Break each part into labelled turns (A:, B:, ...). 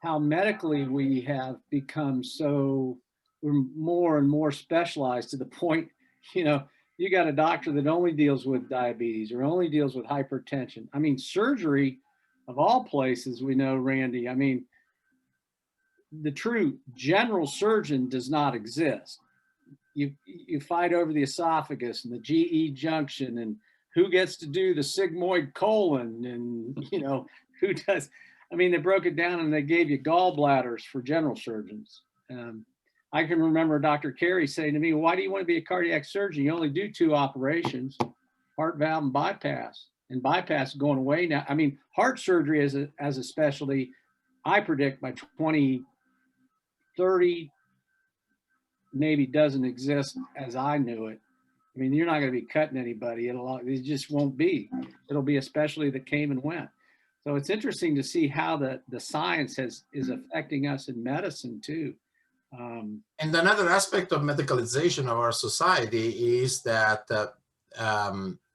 A: how medically we have become so, we're more and more specialized to the point, you got a doctor that only deals with diabetes or only deals with hypertension. I mean, surgery of all places, we know, Randy, I mean, the true general surgeon does not exist. You fight over the esophagus and the GE junction and who gets to do the sigmoid colon and, who does. I mean, they broke it down and they gave you gallbladders for general surgeons. I can remember Dr. Carey saying to me, why do you want to be a cardiac surgeon? You only do 2 operations, heart valve and bypass. And bypass is going away now. I mean, heart surgery as a specialty, I predict by 2030, maybe doesn't exist as I knew it. I mean, you're not going to be cutting anybody. It just won't be. It'll be a specialty that came and went. So it's interesting to see how the science is affecting us in medicine too.
B: And another aspect of medicalization of our society is that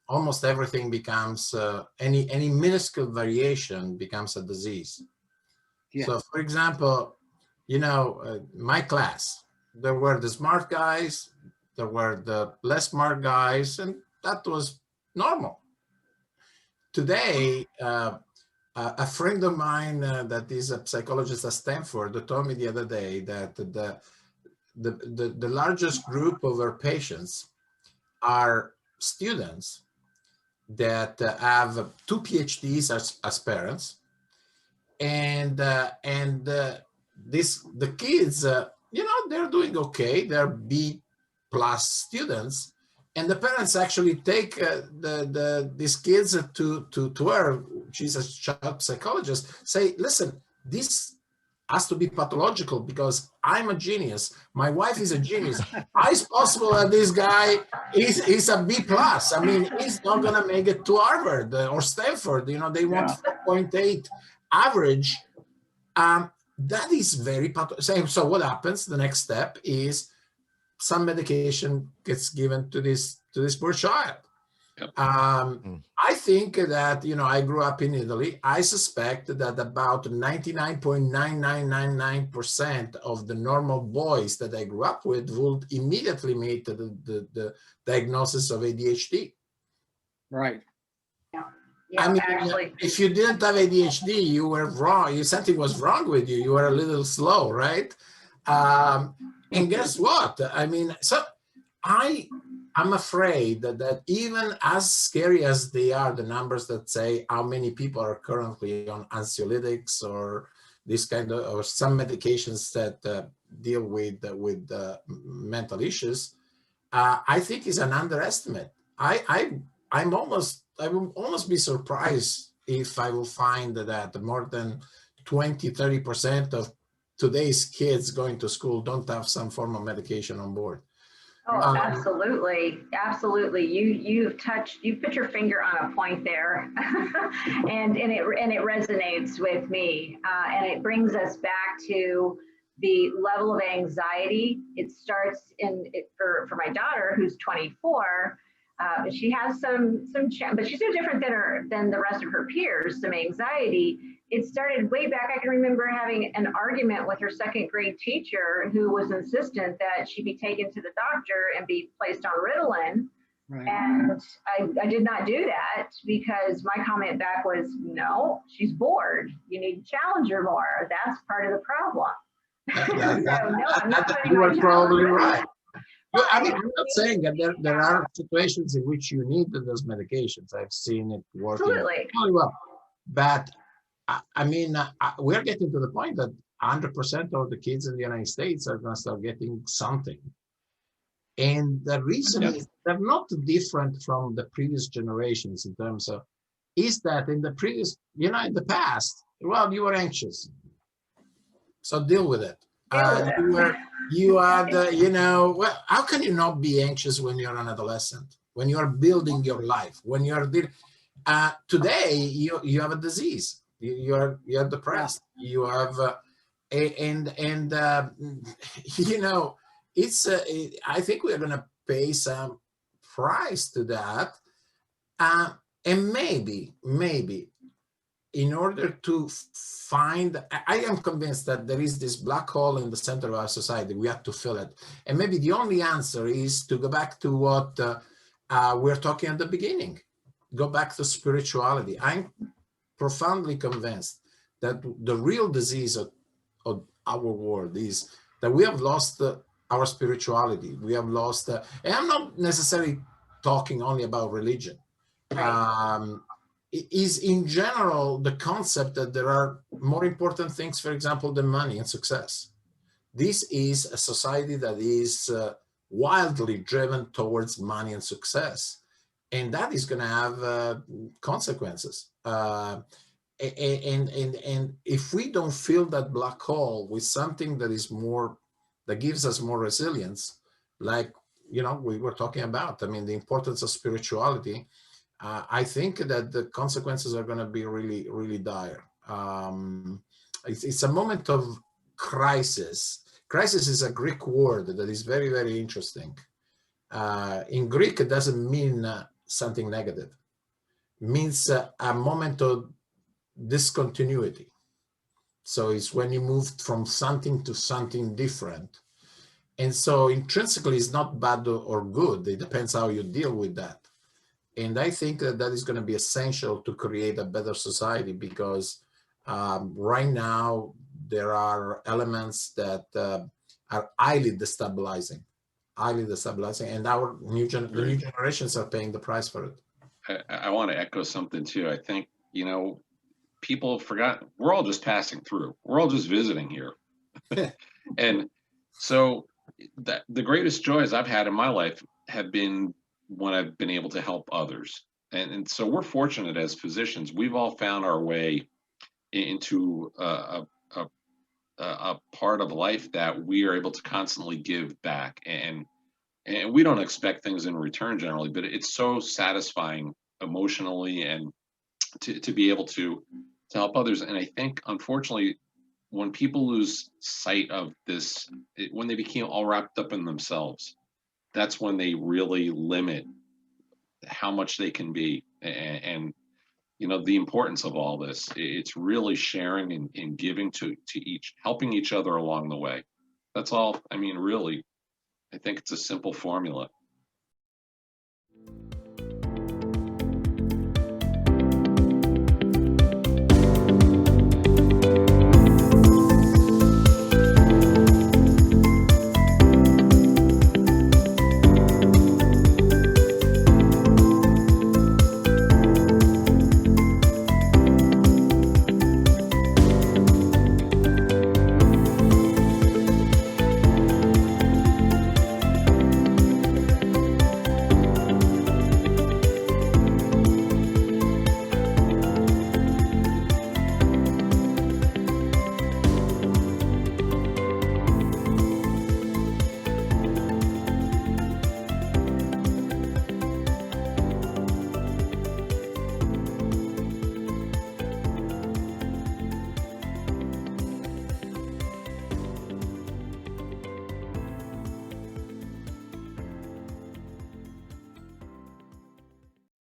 B: almost everything becomes, any minuscule variation becomes a disease. Yeah. So for example, my class, there were the smart guys, there were the less smart guys, and that was normal. Today, a friend of mine that is a psychologist at Stanford told me the other day that the largest group of our patients are students that have 2 PhDs as parents, and the kids, they're doing okay. They're B+ students, and the parents actually take these kids to her. She's a child psychologist. Say, listen, this has to be pathological because I'm a genius. My wife is a genius. How is possible that this guy is a B+? I mean, he's not gonna make it to Harvard or Stanford. They want 4.8 average. That is very pathological. So what happens? The next step is some medication gets given to this poor child. Yep. I think that, I grew up in Italy. I suspect that about 99.9999% of the normal boys that I grew up with would immediately meet the diagnosis of ADHD.
A: Right.
C: Yeah,
B: I mean,
C: actually,
B: if you didn't have ADHD, you were wrong. Something was wrong with you. You were a little slow, right? And guess what? I mean, so I'm afraid that even as scary as they are, the numbers that say how many people are currently on anxiolytics or this kind of, or some medications that deal with mental issues, I think is an underestimate. I will almost be surprised if I will find that more than 20–30% of today's kids going to school don't have some form of medication on board.
C: Oh, absolutely, absolutely. You put your finger on a point there, and it resonates with me, and it brings us back to the level of anxiety. It starts for my daughter, who's 24. She has some, but she's no different than the rest of her peers. Some anxiety. It started way back. I can remember having an argument with her second grade teacher who was insistent that she be taken to the doctor and be placed on Ritalin. Right. And I did not do that because my comment back was, no, she's bored. You need to challenge her more. That's part of the problem.
B: You are probably right. Well, I mean, I'm not saying that there are situations in which you need those medications. I've seen it working really well. But I mean, we're getting to the point that 100% of the kids in the United States are going to start getting something. And the reason is they're not different from the previous generations in terms of, is that in the previous, in the past, well, you were anxious. So deal with it. You had, well, how can you not be anxious when you're an adolescent, when you are building your life, when you are, today, you have a disease. You're depressed. You have, it's. I think we're going to pay some price to that, and maybe in order to find, I am convinced that there is this black hole in the center of our society. We have to fill it. And maybe the only answer is to go back to what we're talking at the beginning. Go back to spirituality. I'm profoundly convinced that the real disease of our world is that we have lost our spirituality. We have lost, and I'm not necessarily talking only about religion.
C: Right.
B: Is in general the concept that there are more important things, for example, than money and success. This is a society that is wildly driven towards money and success, and that is going to have consequences. And if we don't fill that black hole with something that is more, that gives us more resilience, like, you know, we were talking about, I mean, the importance of spirituality, I think that the consequences are going to be really, really dire. It's a moment of crisis. Crisis is a Greek word that is very, very interesting. In Greek, it doesn't mean something negative. It means a moment of discontinuity. So it's when you move from something to something different. And so intrinsically, it's not bad or good. It depends how you deal with that. And I think that that is going to be essential to create a better society, because right now there are elements that are highly destabilizing, and our the new generations are paying the price for it.
D: I want to echo something too. I think, you know, people have forgotten, we're all just passing through. We're all just visiting here. And so the greatest joys I've had in my life have been when I've been able to help others. And so we're fortunate as physicians. We've all found our way into a part of life that we are able to constantly give back. And we don't expect things in return generally, but it's so satisfying emotionally and to be able to help others. And I think, unfortunately, when people lose sight of this, when they became all wrapped up in themselves, that's when they really limit how much they can be. And you know, the importance of all this, it's really sharing and giving to each, helping each other along the way. That's all. I mean, really, I think it's a simple formula.